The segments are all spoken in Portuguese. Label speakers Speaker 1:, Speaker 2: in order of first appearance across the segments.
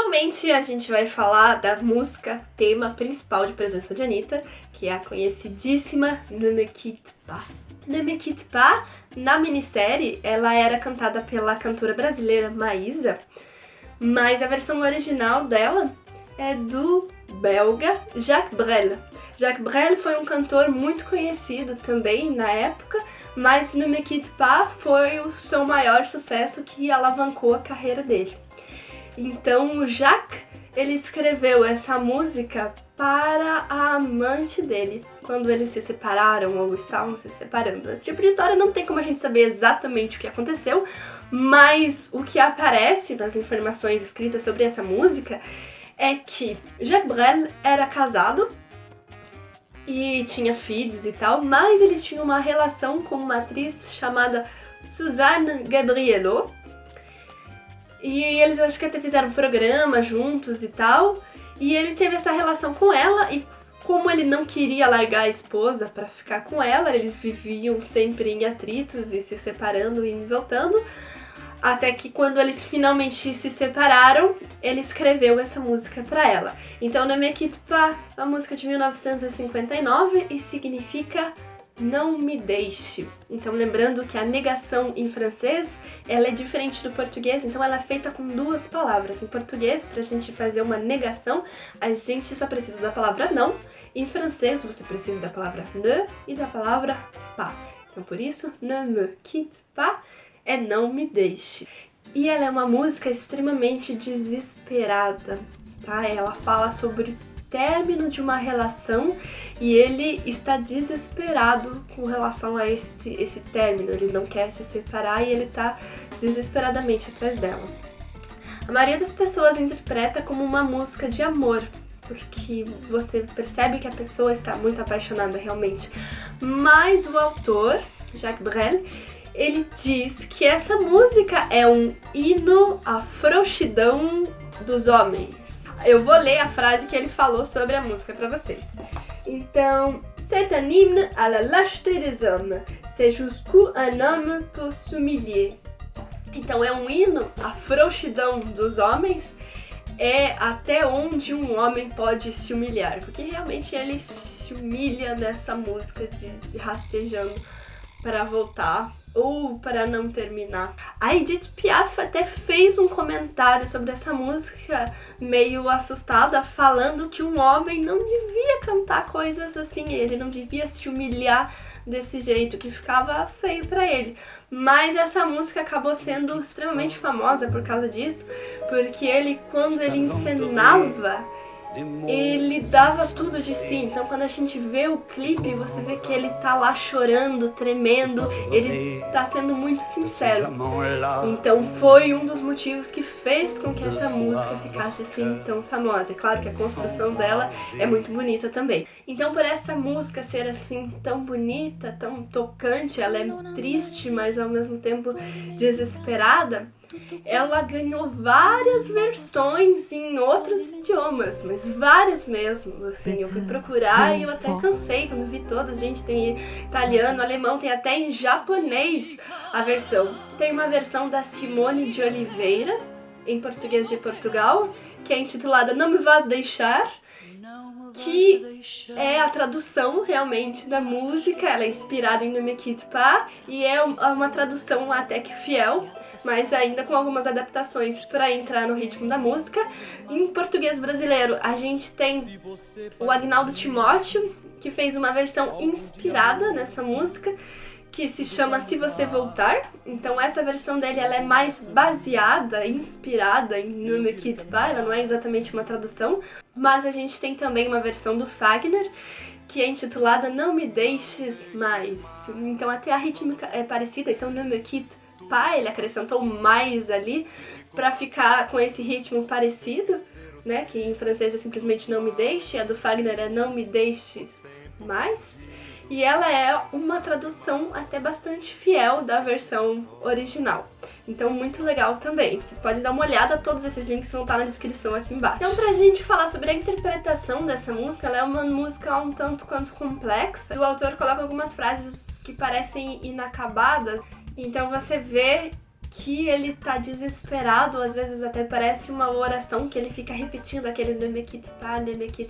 Speaker 1: Finalmente a gente vai falar da música tema principal de presença de Anitta, que é a conhecidíssima Ne Me Quitte Pas. Ne Me Quitte Pas, na minissérie, ela era cantada pela cantora brasileira Maísa, mas a versão original dela é do belga Jacques Brel. Jacques Brel foi um cantor muito conhecido também na época, mas Ne Me Quitte Pas foi o seu maior sucesso que alavancou a carreira dele. Então o Jacques, ele escreveu essa música para a amante dele, quando eles se separaram ou estavam se separando. Esse tipo de história não tem como a gente saber exatamente o que aconteceu, mas o que aparece nas informações escritas sobre essa música é que Jacques Brel era casado e tinha filhos e tal, mas eles tinham uma relação com uma atriz chamada Suzanne Gabrielot, e eles acho que até fizeram um programa juntos e tal, e ele teve essa relação com ela, e como ele não queria largar a esposa pra ficar com ela, eles viviam sempre em atritos e se separando e voltando, até que quando eles finalmente se separaram, ele escreveu essa música pra ela. Então Ne Me Quitte Pas é uma música de 1959 e significa não me deixe. Então lembrando que a negação em francês, ela é diferente do português, então ela é feita com duas palavras. Em português, pra gente fazer uma negação, a gente só precisa da palavra não. Em francês, você precisa da palavra ne e da palavra pas. Então por isso, Ne Me Quitte Pas é não me deixe. E ela é uma música extremamente desesperada, tá? Ela fala sobre término de uma relação e ele está desesperado com relação a esse término. Ele não quer se separar e ele está desesperadamente atrás dela. A maioria das pessoas interpreta como uma música de amor, porque você percebe que a pessoa está muito apaixonada realmente. Mas o autor, Jacques Brel, ele diz que essa música é um hino à frouxidão dos homens. Eu vou ler a frase que ele falou sobre a música pra vocês. Então, c'est un hymne à la lâcheté des hommes. C'est jusqu'où un homme peut s'humilier. Então, é um hino à frouxidão dos homens, é até onde um homem pode se humilhar. Porque realmente ele se humilha nessa música de se rastejando para voltar ou para não terminar. A Edith Piaf até fez um comentário sobre essa música, meio assustada, falando que um homem não devia cantar coisas assim, ele não devia se humilhar desse jeito, que ficava feio pra ele. Mas essa música acabou sendo extremamente famosa por causa disso, porque ele, quando ele encenava, ele dava tudo de si. Então quando a gente vê o clipe, você vê que ele tá lá chorando, tremendo, ele tá sendo muito sincero. Então foi um dos motivos que fez com que essa música ficasse assim tão famosa. É claro que a construção dela é muito bonita também. Então por essa música ser assim tão bonita, tão tocante, ela é triste, mas ao mesmo tempo desesperada, ela ganhou várias versões em outros idiomas, mas várias mesmo, assim, eu fui procurar e eu até cansei quando vi todas. Gente, tem italiano, alemão, tem até em japonês a versão. Tem uma versão da Simone de Oliveira, em português de Portugal, que é intitulada Não Me Vás Deixar, que é a tradução realmente da música. Ela é inspirada em Ne Me Quitte Pas e é uma tradução até que fiel, mas ainda com algumas adaptações para entrar no ritmo da música. Em português brasileiro, a gente tem o Agnaldo Timóteo, que fez uma versão inspirada nessa música, que se chama Se Você Voltar. Então essa versão dele, ela é mais baseada, inspirada em Ne Me Quitte Pas, ela não é exatamente uma tradução. Mas a gente tem também uma versão do Fagner, que é intitulada Não Me Deixes Mais. Então até a rítmica é parecida, então Ne Me Quitte Pas, ele acrescentou mais ali pra ficar com esse ritmo parecido, né? Que em francês é simplesmente Não Me Deixe, a do Fagner é Não Me Deixes Mais. E ela é uma tradução até bastante fiel da versão original. Então muito legal também. Vocês podem dar uma olhada, todos esses links vão estar na descrição aqui embaixo. Então pra gente falar sobre a interpretação dessa música, ela é uma música um tanto quanto complexa. O autor coloca algumas frases que parecem inacabadas. Então você vê que ele tá desesperado, às vezes até parece uma oração que ele fica repetindo aquele ne me quitte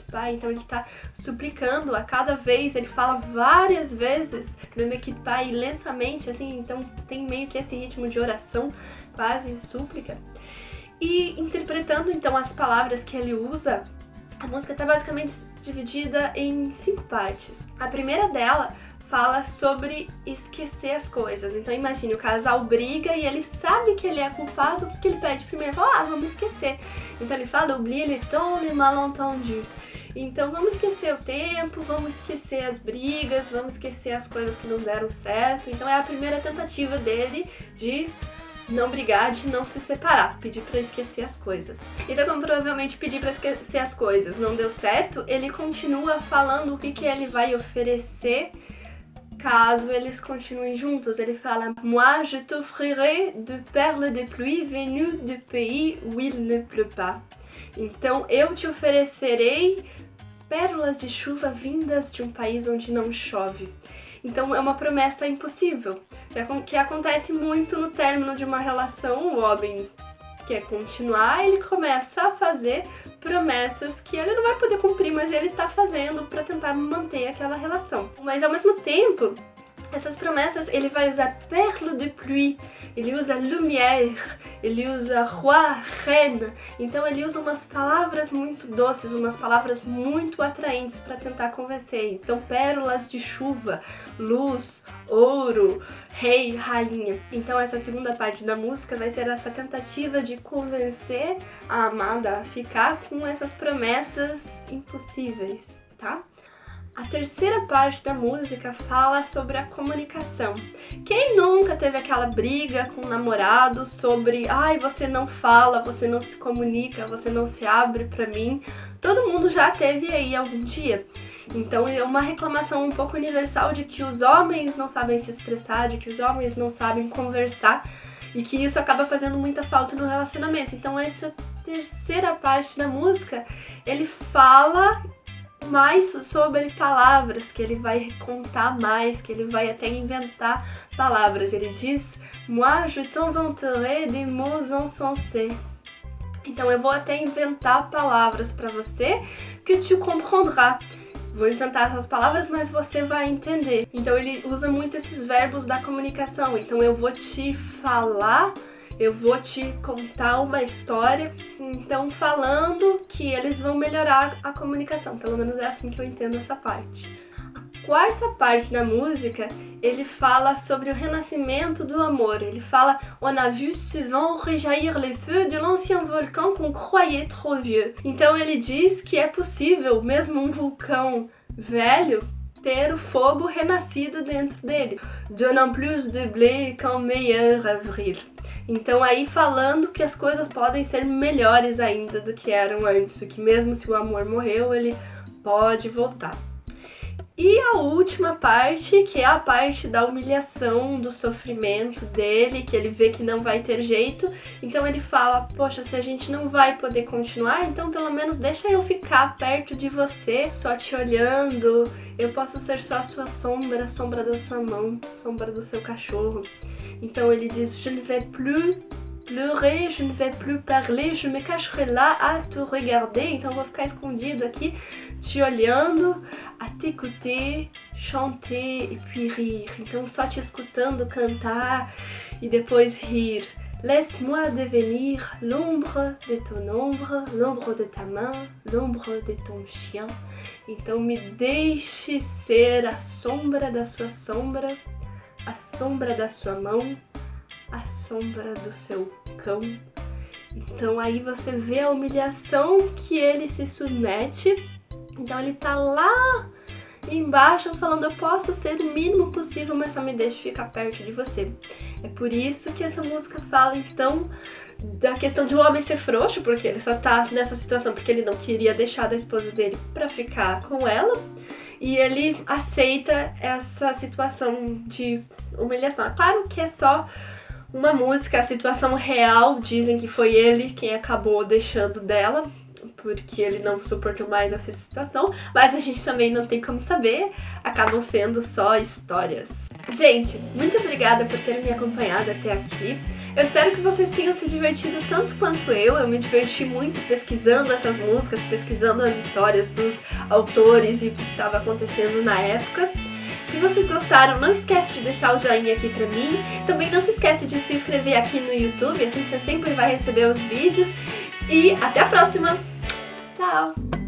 Speaker 1: pas, então ele tá suplicando a cada vez, ele fala várias vezes ne me quitte pas e lentamente, assim, então tem meio que esse ritmo de oração, quase súplica. E interpretando então as palavras que ele usa, a música tá basicamente dividida em 5 partes. A primeira dela fala sobre esquecer as coisas. Então imagine, o casal briga e ele sabe que ele é culpado, o que ele pede primeiro? Fala, vamos esquecer. Então ele fala, oublie les temps, les malentendus. Então vamos esquecer o tempo, vamos esquecer as brigas, vamos esquecer as coisas que não deram certo. Então é a primeira tentativa dele de não brigar, de não se separar, pedir pra esquecer as coisas. Então, como provavelmente pedir pra esquecer as coisas não deu certo, ele continua falando o que ele vai oferecer caso eles continuem juntos. Ele fala, moi je t'offrirai de perles de pluie venues du pays où il ne pleut pas. Então, eu te oferecerei pérolas de chuva vindas de um país onde não chove. Então é uma promessa impossível, que acontece muito no término de uma relação. O homem quer continuar, ele começa a fazer promessas que ele não vai poder cumprir, mas ele tá fazendo para tentar manter aquela relação. Mas ao mesmo tempo, essas promessas ele vai usar perle de pluie, ele usa lumière, ele usa roi, reine. Então ele usa umas palavras muito doces, umas palavras muito atraentes para tentar convencer. Então pérolas de chuva, luz, ouro, rei, rainha. Então essa segunda parte da música vai ser essa tentativa de convencer a amada a ficar com essas promessas impossíveis, tá? A terceira parte da música fala sobre a comunicação. Quem nunca teve aquela briga com o namorado sobre ai, você não fala, você não se comunica, você não se abre pra mim? Todo mundo já teve aí algum dia. Então é uma reclamação um pouco universal de que os homens não sabem se expressar, de que os homens não sabem conversar e que isso acaba fazendo muita falta no relacionamento. Então essa terceira parte da música, ele fala mais sobre palavras, que ele vai contar mais, que ele vai até inventar palavras. Ele diz, moi je t'inventerai des mots insensés. Então eu vou até inventar palavras para você que tu comprendras. Vou inventar essas palavras, mas você vai entender. Então ele usa muito esses verbos da comunicação. Então eu vou te falar, eu vou te contar uma história, então falando que eles vão melhorar a comunicação. Pelo menos é assim que eu entendo essa parte. A quarta parte da música, ele fala sobre o renascimento do amor. Ele fala, on a vu souvent rejaillir les feux de l'ancien volcan qu'on croyait trop vieux. Então ele diz que é possível, mesmo um vulcão velho, ter o fogo renascido dentro dele. Donnant plus de blé qu'en meilleur avril. Então aí falando que as coisas podem ser melhores ainda do que eram antes, que mesmo se o amor morreu, ele pode voltar. E a última parte, que é a parte da humilhação, do sofrimento dele, que ele vê que não vai ter jeito, então ele fala, poxa, se a gente não vai poder continuar, então pelo menos deixa eu ficar perto de você, só te olhando, eu posso ser só a sua sombra, a sombra da sua mão, sombra do seu cachorro. Então ele diz, je ne vais plus pleurer, je ne vais plus parler, je me cacherai là à te regarder. Então eu vou ficar escondido aqui, te olhando, a t'écouter, chanter e puis rire. Então só te escutando cantar e depois rir. Laisse-moi devenir l'ombre de ton ombre, l'ombre de ta main, l'ombre de ton chien. Então me deixe ser a sombra da sua sombra, a sombra da sua mão, a sombra do seu cão. Então aí você vê a humilhação que ele se submete. Então ele tá lá embaixo falando, eu posso ser o mínimo possível, mas só me deixe ficar perto de você. É por isso que essa música fala então da questão de o homem ser frouxo, porque ele só tá nessa situação porque ele não queria deixar da esposa dele pra ficar com ela. E ele aceita essa situação de humilhação. É claro que é só uma música, a situação real, dizem que foi ele quem acabou deixando dela, porque ele não suportou mais essa situação, mas a gente também não tem como saber, acabam sendo só histórias. Gente, muito obrigada por terem me acompanhado até aqui. Eu espero que vocês tenham se divertido tanto quanto eu me diverti muito pesquisando essas músicas, pesquisando as histórias dos autores e o que estava acontecendo na época. Se vocês gostaram, não esquece de deixar o joinha aqui pra mim. Também não se esquece de se inscrever aqui no YouTube, assim você sempre vai receber os vídeos. E até a próxima! Tchau!